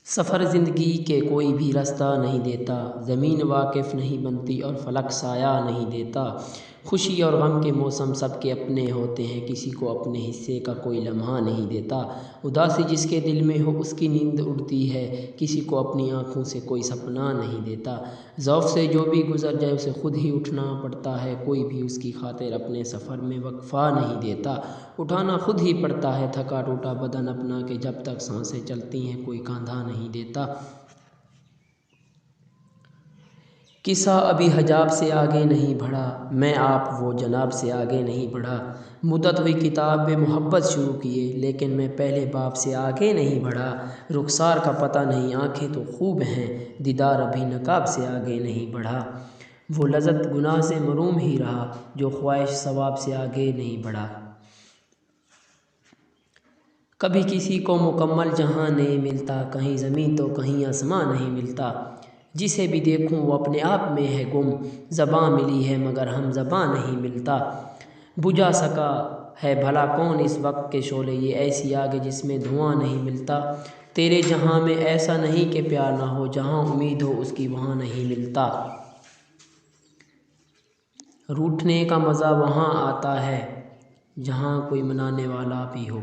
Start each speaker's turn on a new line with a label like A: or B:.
A: سفر زندگی کے کوئی بھی راستہ نہیں دیتا، زمین واقف نہیں بنتی اور فلک سایہ نہیں دیتا۔ خوشی اور غم کے موسم سب کے اپنے ہوتے ہیں، کسی کو اپنے حصے کا کوئی لمحہ نہیں دیتا۔ اداسی جس کے دل میں ہو اس کی نیند اڑتی ہے، کسی کو اپنی آنکھوں سے کوئی سپنا نہیں دیتا۔ ذوق سے جو بھی گزر جائے اسے خود ہی اٹھنا پڑتا ہے، کوئی بھی اس کی خاطر اپنے سفر میں وقفہ نہیں دیتا۔ اٹھانا خود ہی پڑتا ہے تھکا ٹوٹا بدن اپنا، کہ جب تک سانسیں چلتی ہیں کوئی کاندھا نہیں دیتا۔ قصہ ابھی حجاب سے آگے نہیں بڑھا، میں آپ وہ جناب سے آگے نہیں بڑھا۔ مدت ہوئی کتاب محبت شروع کیے، لیکن میں پہلے باب سے آگے نہیں بڑھا۔ رخسار کا پتہ نہیں، آنکھیں تو خوب ہیں، دیدار ابھی نقاب سے آگے نہیں بڑھا۔ وہ لذت گناہ سے محروم ہی رہا، جو خواہش ثواب سے آگے نہیں بڑھا۔ کبھی کسی کو مکمل جہاں نہیں ملتا، کہیں زمین تو کہیں آسماں نہیں ملتا۔ جسے بھی دیکھوں وہ اپنے آپ میں ہے گم، زباں ملی ہے مگر ہم زباں نہیں ملتا۔ بجھا سکا ہے بھلا کون اس وقت کے شعلے، یہ ایسی آگ ہے جس میں دھواں نہیں ملتا۔ تیرے جہاں میں ایسا نہیں کہ پیار نہ ہو، جہاں امید ہو اس کی وہاں نہیں ملتا۔ روٹھنے کا مزہ وہاں آتا ہے جہاں کوئی منانے والا بھی ہو۔